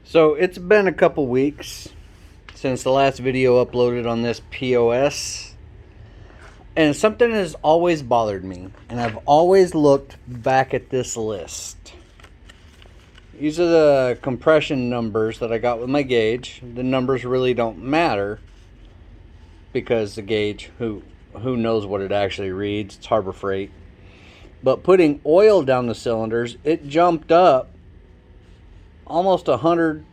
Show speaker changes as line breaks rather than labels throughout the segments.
So it's been a couple weeks since the last video uploaded on this POS, and something has always bothered me, and I've always looked back at this list. These are the compression numbers that I got with my gauge. The numbers really don't matter because the gauge, who knows what it actually reads? It's Harbor Freight. But putting oil down the cylinders, it jumped up almost 100,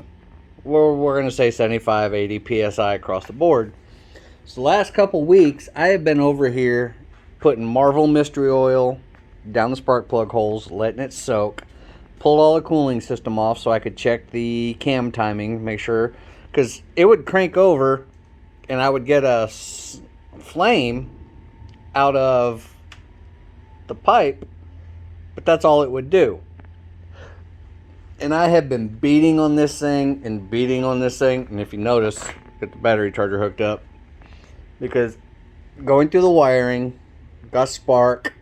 well, we're going to say 75, 80 psi across the board. So the last couple weeks, I have been over here putting Marvel Mystery Oil down the spark plug holes, letting it soak. Pulled all the cooling system off so I could check the cam timing, make sure, because it would crank over and I would get a flame out of the pipe, but that's all it would do. And I have been beating on this thing and beating on this thing, and if you notice, get the battery charger hooked up, because going through the wiring, got spark,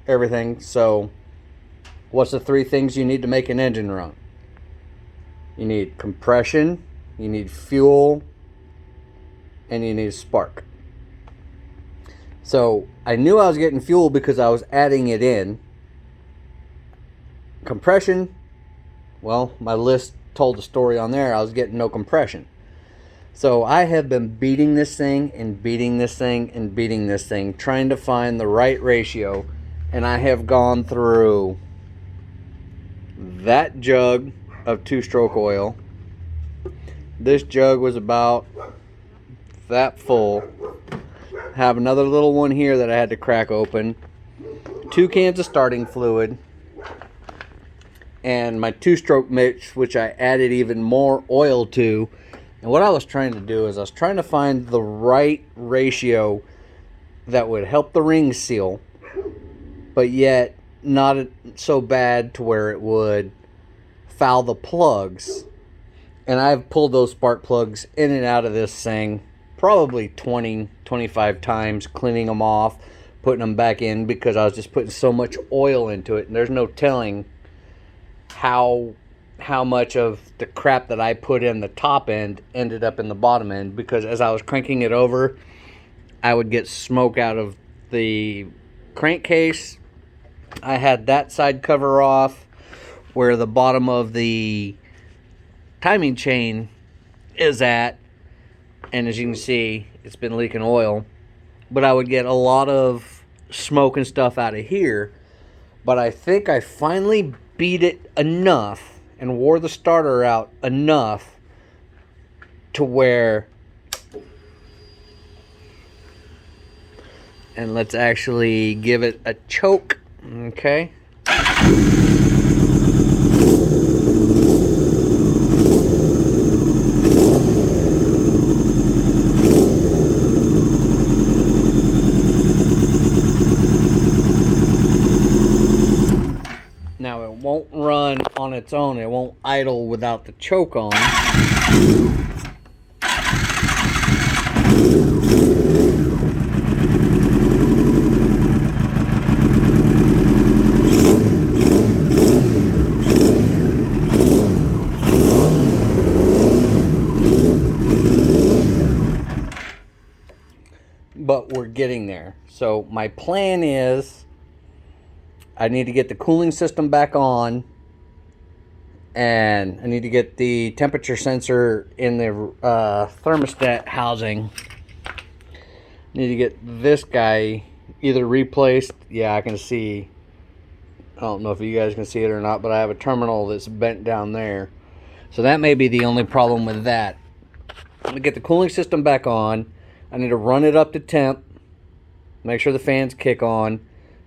everything. So what's the three things you need to make an engine run? You need compression, you need fuel, and you need spark. So I knew I was getting fuel because I was adding it in. Compression, well, my list told the story on there. I was getting no compression. So I have been beating this thing and beating this thing and beating this thing, trying to find the right ratio. And I have gone through that jug of two-stroke oil. This jug was about that full. Have another little one here that I had to crack open. 2 cans of starting fluid. And my two-stroke mix, which I added even more oil to. And what I was trying to do is I was trying to find the right ratio that would help the rings seal, but yet not so bad to where it would foul the plugs. And I've pulled those spark plugs in and out of this thing probably 20, 25 times, cleaning them off, putting them back in, because I was just putting so much oil into it, and there's no telling how much of the crap that I put in the top end ended up in the bottom end, because as I was cranking it over, I would get smoke out of the crankcase. I had that side cover off where the bottom of the timing chain is at, and as you can see, it's been leaking oil. But I would get a lot of smoke and stuff out of here. But I think I finally beat it enough and wore the starter out enough to where, and let's actually give it a choke. Okay. Now it won't run on its own. It won't idle without the choke on. But we're getting there. So my plan is, I need to get the cooling system back on, and I need to get the temperature sensor in the thermostat housing. Need to get this guy either replaced. Yeah, I can see. I don't know if you guys can see it or not, but I have a terminal that's bent down there. So that may be the only problem with that. I'm going to get the cooling system back on. I need to run it up to temp. Make sure the fans kick on.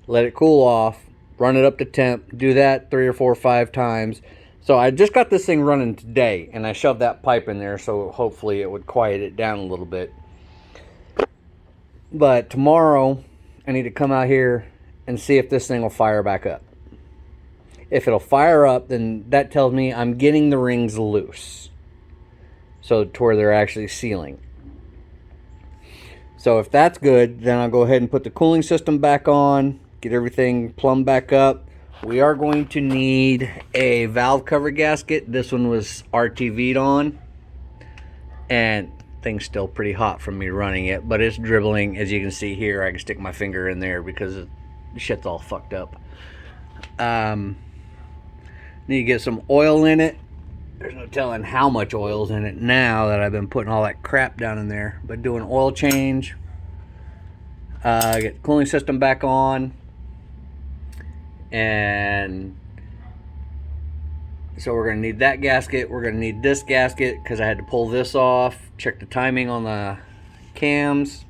Let it cool off. Run it up to temp. Do that 3 or 4 or 5 times. So I just got this thing running today, and I shoved that pipe in there so hopefully it would quiet it down a little bit. But tomorrow I need to come out here and see if this thing will fire back up. If it'll fire up, then that tells me I'm getting the rings loose, so to where they're actually sealing. So if that's good, then I'll go ahead and put the cooling system back on, get everything plumbed back up. we are going to need a valve cover gasket. This one was RTV'd on, and thing's still pretty hot from me running it, but it's dribbling. As you can see here, I can stick my finger in there because the shit's all fucked up. Need to get some oil in it. There's no telling how much oil's in it now that I've been putting all that crap down in there. But do an oil change. Get the cooling system back on. And so we're going to need that gasket. We're going to need this gasket because I had to pull this off. Check the timing on the cams.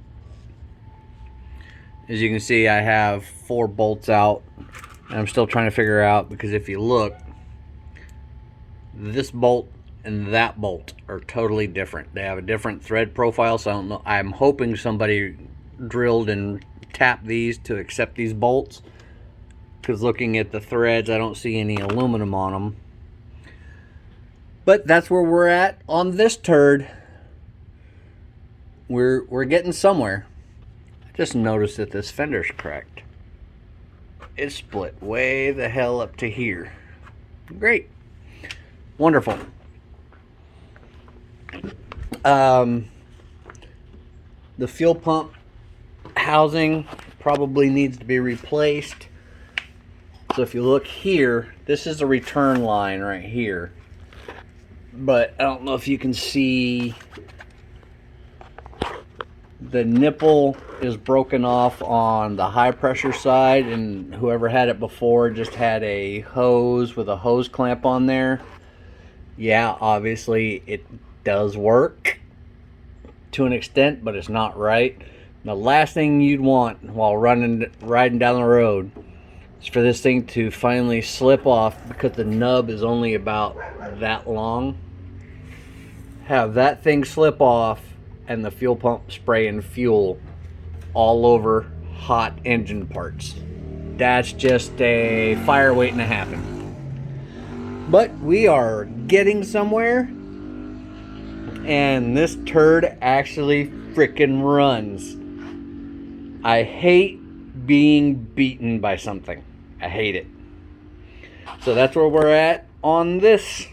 As you can see, I have 4 bolts out. And I'm still trying to figure out, because if you look, this bolt and that bolt are totally different. They have a different thread profile, so I don't know. I'm hoping somebody drilled and tapped these to accept these bolts, because looking at the threads, I don't see any aluminum on them. But that's where we're at on this turd. We're getting somewhere. I just noticed that this fender's cracked. It's split way the hell up to here. Great. Wonderful. The fuel pump housing probably needs to be replaced. So if you look here, this is a return line right here. But I don't know if you can see, the nipple is broken off on the high pressure side, and whoever had it before just had a hose with a hose clamp on there. Yeah, obviously it does work to an extent, but it's not right. The last thing you'd want while riding down the road is for this thing to finally slip off, because the nub is only about that long. Have that thing slip off and the fuel pump spraying fuel all over hot engine parts. That's just a fire waiting to happen. But we are getting somewhere, and this turd actually freaking runs. I hate being beaten by something. I hate it. So that's where we're at on this